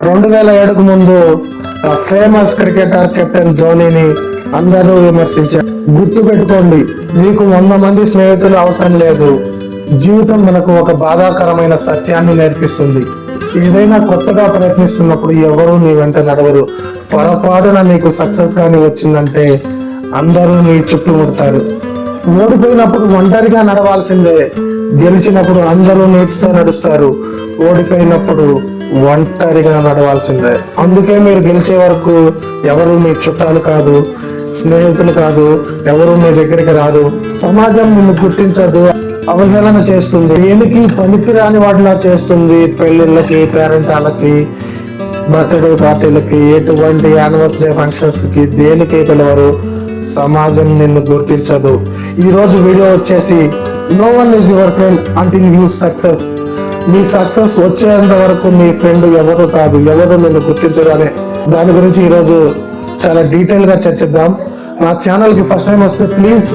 2007కు ముందు famous cricketer captain ధోనిని అందరూ విమర్శించారు. గుర్తు పెట్టుకోండి, మీకు 100 మంది స్నేహితులు అవసరం లేదు. జీవితం మనకు ఒక బాధాకరమైన సత్యాన్ని నేర్పిస్తుంది. ఏదైనా కొత్తగా ప్రయత్నిస్తున్నప్పుడు ఎవరు నీ వెంట నడవరు. పొరపాటున నీకు సక్సెస్ కానీ వచ్చిందంటే అందరూ నీ చుట్టుముడతారు. ఓడిపోయినప్పుడు ఒంటరిగా నడవాల్సిందే, గెలిచినప్పుడు అందరూ నీటితో నడుస్తారు. ఓడిపోయినప్పుడు ఒంటరిగా నడవాల్సిందే. అందుకే మీరు గెలిచే వరకు ఎవరు మీ చుట్టాలు కాదు, స్నేహితులు కాదు, ఎవరు మీ దగ్గరికి రాదు. సమాజం నిన్ను గుర్తించదు, అవహేళన చేస్తుంది, దేనికి పనికిరాని వాటిలా చేస్తుంది. పెళ్లిళ్ళకి, పేరెంటాలకి, బర్త్డే పార్టీలకి, ఎటువంటి యానివర్సరీ ఫంక్షన్స్ కి దేనికి పిలవరు. సమాజం నిన్ను గుర్తించదు. ఈ రోజు వీడియో వచ్చేసి no one is your friend until you success. మీ సక్సెస్ వచ్చేంత వరకు మీ ఫ్రెండ్ ఎవరు కాదు, ఎవరు నిన్ను గుర్తించరు అనే దాని గురించి ఈరోజు చాలా డీటెయిల్ గా చర్చిద్దాం. నా ఛానల్ కి ఫస్ట్ టైం వస్తే ప్లీజ్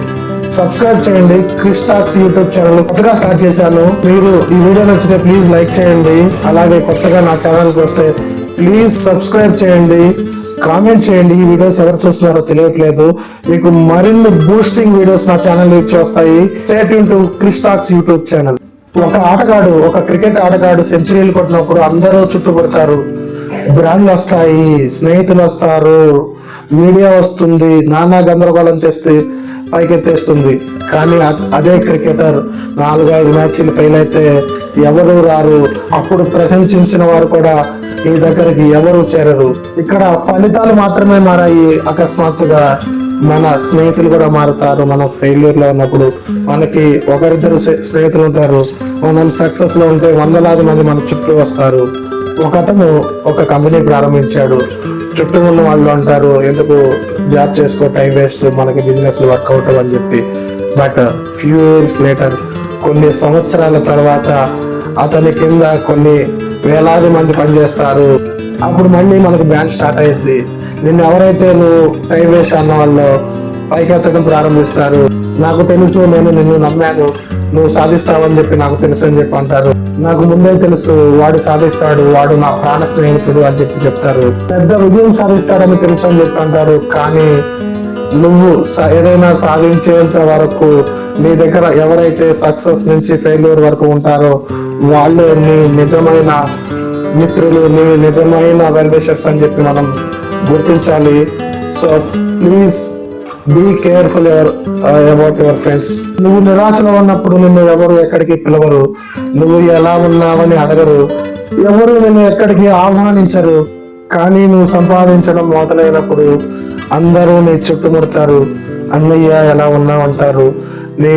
సబ్స్క్రైబ్ చేయండి. క్రిష్ టాక్స్ యూట్యూబ్ ఛానల్ కొత్తగా స్టార్ట్ చేశాను. మీరు ఈ వీడియో నచ్చితే ప్లీజ్ లైక్ చేయండి. అలాగే కొత్తగా నా ఛానల్ కి వస్తే ప్లీజ్ సబ్స్క్రైబ్ చేయండి, కామెంట్ చేయండి. ఈ వీడియోస్ ఎవరు చూస్తున్నారో తెలియట్లేదు. మీకు మరిన్ని బూస్టింగ్ వీడియోస్ నా ఛానల్ నుంచి వస్తాయి. Stay tune to Krish talks YouTube channel. ఒక క్రికెట్ ఆటగాడు సెంచరీలు కొట్టినప్పుడు అందరూ చుట్టుపడతారు. బ్రాండ్లు వస్తాయి, స్నేహితులు వస్తారు, మీడియా వస్తుంది, నానా గందరగోళం చేస్తే పైకెత్తేస్తుంది. కానీ అదే క్రికెటర్ 4-5 మ్యాచ్లు ఫెయిల్ అయితే ఎవరు రారు. అప్పుడు ప్రశంసించిన వారు కూడా ఈ దగ్గరికి ఎవరు చేరరు. ఇక్కడ ఫలితాలు మాత్రమే మారాయి. అకస్మాత్తుగా మన స్నేహితులు కూడా మారుతారు. మనం ఫెయిల్యూర్ లో ఉన్నప్పుడు మనకి ఒకరిద్దరు స్నేహితులు ఉంటారు. మనం సక్సెస్ లో ఉంటే వందలాది మంది మన చుట్టూ వస్తారు. ఒకతను ఒక కంపెనీ ప్రారంభించాడు. చుట్టూ ఉన్న వాళ్ళు అంటారు, ఎందుకు జాబ్ చేసుకో, టైం వేస్ట్, మనకి బిజినెస్ వర్కౌట్ అని చెప్పి. బట్ ఫ్యూ ఇయర్స్ లేటర్, కొన్ని సంవత్సరాల తర్వాత అతని కింద కొన్ని వేలాది మంది పనిచేస్తారు. అప్పుడు మళ్ళీ మనకు బ్రాండ్ స్టార్ట్ అయ్యింది. నిన్ను ఎవరైతే నువ్వు టైం వేస్ట్ అన్న వాళ్ళు పైకెత్తడం ప్రారంభిస్తారు. నాకు తెలుసు, నేను నిన్ను నమ్మాను, నువ్వు సాధిస్తావని చెప్పి నాకు తెలుసు అని చెప్పి అంటారు. నాకు ముందే తెలుసు, వాడు సాధిస్తాడు, వాడు నా ప్రాణ స్నేహితుడు అని చెప్పి చెప్తారు. పెద్ద విజయం సాధిస్తాడని తెలుసు అని చెప్పి అంటారు. కానీ నువ్వు ఏదైనా సాధించేంత వరకు నీ దగ్గర ఎవరైతే సక్సెస్ నుంచి ఫెయిల్యూర్ వరకు ఉంటారో వాళ్ళే నీ నిజమైన మిత్రులు, నీ నిజమైన వెల్ విషర్స్ అని చెప్పి మనం గుర్తించాలి. So please be careful about your friends. నువ్వు నిరాశలో ఉన్నప్పుడు నిన్ను ఎవరు ఎక్కడికి పిలవరు. నువ్వు ఎలా ఉన్నావని అడగరు. ఎవరు నిన్ను ఎక్కడికి ఆహ్వానించరు. కానీ నువ్వు సంపాదించడం మొదలైనప్పుడు అందరూ నీ చుట్టుముడతారు. అన్నయ్య ఎలా ఉన్నావంటారు. నీ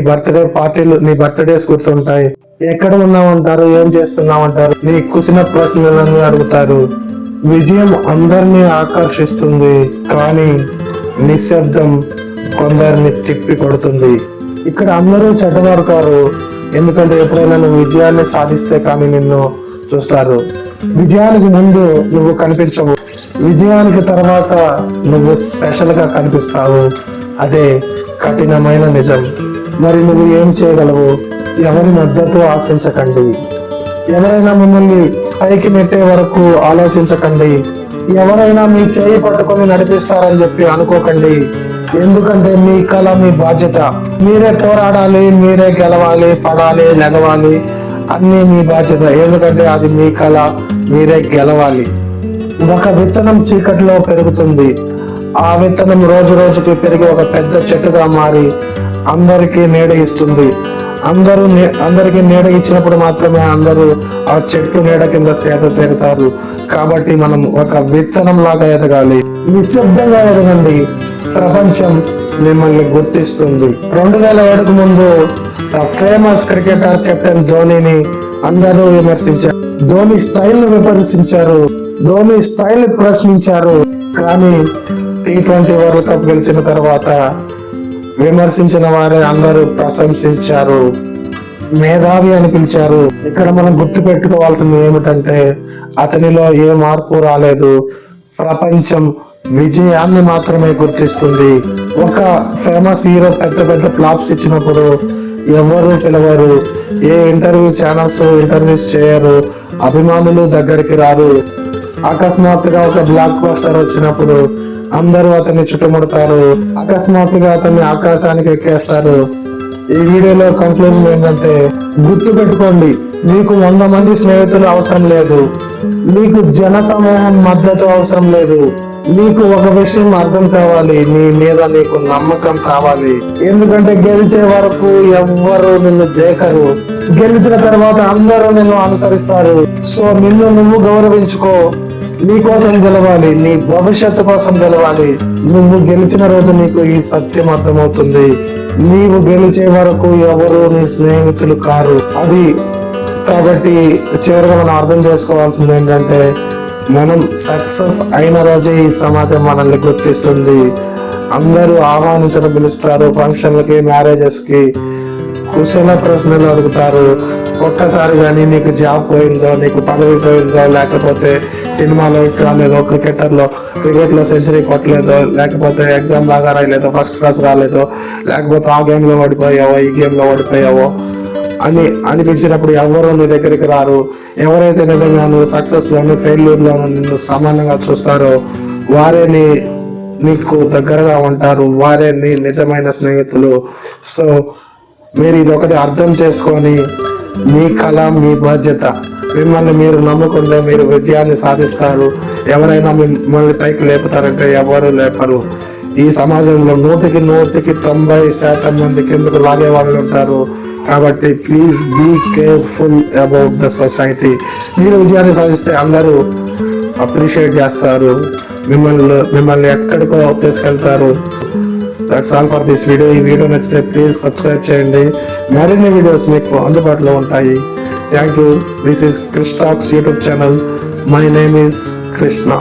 బర్త్డేస్ గుర్తుంటాయి. ఎక్కడ ఉన్నావంటారు, ఏం చేస్తున్నావంటారు. నీ కుసిన ప్రశ్నలను అడుగుతారు. విజయం అందరినీ ఆకర్షిస్తుంది, కానీ నిశ్శబ్దం కొందరిని తిప్పి కొడుతుంది. ఇక్కడ అందరూ చెడ్డవారు కారు, ఎందుకంటే ఎప్పుడైనా నువ్వు విజయాన్ని సాధిస్తే కానీ నిన్ను చూస్తారు. విజయానికి ముందు నువ్వు కనిపించవు, విజయానికి తర్వాత నువ్వు స్పెషల్ గా కనిపిస్తావు. అదే కఠినమైన నిజం. మరి నువ్వు ఏం చేయగలవు? ఎవరి మద్దతు ఆశించకండి. ఎవరైనా మిమ్మల్ని పైకి నెట్టే వరకు ఆలోచించకండి. ఎవరైనా మీ చేయి పట్టుకొని నడిపిస్తారని చెప్పి అనుకోకండి. ఎందుకంటే మీ కళ మీ బాధ్యత. మీరే పోరాడాలి, మీరే గెలవాలి, పడాలి, లెగవాలి, అన్నీ మీ బాధ్యత. ఎందుకంటే అది మీ కళ, మీరే గెలవాలి. ఒక విత్తనం చీకటిలో పెరుగుతుంది. ఆ విత్తనం రోజు రోజుకి పెరిగి ఒక పెద్ద చెట్టుగా మారి అందరికీ నీడ ఇస్తుంది. అందరికి నీడ ఇచ్చినప్పుడు మాత్రమే అందరూ ఆ చెట్టు నీడ కింద సేద తీరుతారు. కాబట్టి మనం ఒక విత్తనం లాగా ఎదగాలి. నిశ్శబ్దంగా ఎదగండి, ప్రపంచం మిమ్మల్ని గుర్తిస్తుంది. 2007కు ముందు ఫేమస్ క్రికెటర్ కెప్టెన్ ధోనిని అందరూ విమర్శించారు. ధోని స్టైల్ ను విమర్శించారు, ధోని స్టైల్ ప్రశ్నించారు. కానీ T20 వరల్డ్ కప్ గెలిచిన తర్వాత విమర్శించిన వారే అందరూ ప్రశంసించారు, మేధావి అని పిలిచారు. ఇక్కడ మనం గుర్తు పెట్టుకోవాల్సింది ఏమిటంటే అతనిలో ఏ మార్పు రాలేదు. ప్రపంచం విజయాన్ని మాత్రమే గుర్తిస్తుంది. ఒక ఫేమస్ హీరో పెద్ద పెద్ద ఫ్లాప్స్ ఇచ్చినప్పుడు ఎవరు పిలవరు, ఏ ఇంటర్వ్యూ ఛానల్స్ ఇంటర్వ్యూస్ చేయరు, అభిమానులు దగ్గరికి రారు. అకస్మాత్తుగా ఒక బ్లాక్ బస్టర్ వచ్చినప్పుడు అందరూ అతన్ని చుట్టుముడతారు, అకస్మాత్తుగా అతన్ని ఆకాశానికి ఎక్కేస్తారు. ఈ వీడియోలో కంక్లూజన్ ఏంటంటే, గుర్తు పెట్టుకోండి, మీకు 100 మంది స్నేహితులు అవసరం లేదు, మీకు జన సమూహం మద్దతు అవసరం లేదు. మీకు ఒక విషయం అర్థం కావాలి, నీ మీద నీకు నమ్మకం కావాలి. ఎందుకంటే గెలిచే వరకు ఎవ్వరు నిన్ను దేకరు, గెలిచిన తర్వాత అందరూ నిన్ను అనుసరిస్తారు. సో నిన్ను నువ్వు గౌరవించుకో. నీ కోసం గెలవాలి, నీ భవిష్యత్తు కోసం గెలవాలి. నువ్వు గెలిచిన రోజు నీకు ఈ సత్యం అర్థమవుతుంది. నీవు గెలిచే వరకు ఎవరు నీ స్నేహితులు కారు. అది కాబట్టి చివరిగా మనం అర్థం చేసుకోవాల్సింది ఏంటంటే, మనం సక్సెస్ అయిన రోజే ఈ సమాజం మనల్ని గుర్తిస్తుంది. అందరూ ఆహ్వానించడం పిలుస్తారు, ఫంక్షన్లకి, మ్యారేజెస్ కి, కుశల ప్రశ్నలు అడుగుతారు. ఒక్కసారి కానీ నీకు జాబ్ పోయిందో, నీకు పదవి పోయిందో, లేకపోతే సినిమాలో రాలేదో, క్రికెట్ లో సెంచరీ కొట్టలేదో, లేకపోతే ఎగ్జామ్ బాగా రాయలేదో, ఫస్ట్ క్లాస్ రాలేదో, లేకపోతే ఆ గేమ్ లో ఓడిపోయావో, ఈ గేమ్ లో ఓడిపోయావో అని అనిపించినప్పుడు ఎవరు నీ దగ్గరికి రారు. ఎవరైతే నిజంగా నువ్వు సక్సెస్ లోను ఫెయిల్యూర్ లోను నిన్ను సమానంగా చూస్తారో వారే నీకు దగ్గరగా ఉంటారు, వారే నీ నిజమైన స్నేహితులు. సో మీరు ఇది ఒకటి అర్థం చేసుకొని, మీ కళ మీ బాధ్యత, మిమ్మల్ని మీరు నమ్ముకుంటే మీరు విజయాన్ని సాధిస్తారు. ఎవరైనా మిమ్మల్ని పైకి లేపుతారంటే ఎవరు లేపరు. ఈ సమాజంలో 100కి 90% మంది కిందకు లాగే వాళ్ళు ఉంటారు. కాబట్టి please be careful about the society. మీరు విజయాన్ని సాధిస్తే అందరూ అప్రిషియేట్ చేస్తారు, మిమ్మల్ని ఎక్కడికో తీసుకెళ్తారు. That's all for this video. ఈ వీడియో నచ్చితే ప్లీజ్ సబ్స్క్రైబ్ చేయండి. మరిన్ని వీడియోస్ మీకు అందుబాటులో ఉంటాయి. Thank you. This is Krish talks YouTube channel. My name is Krishna.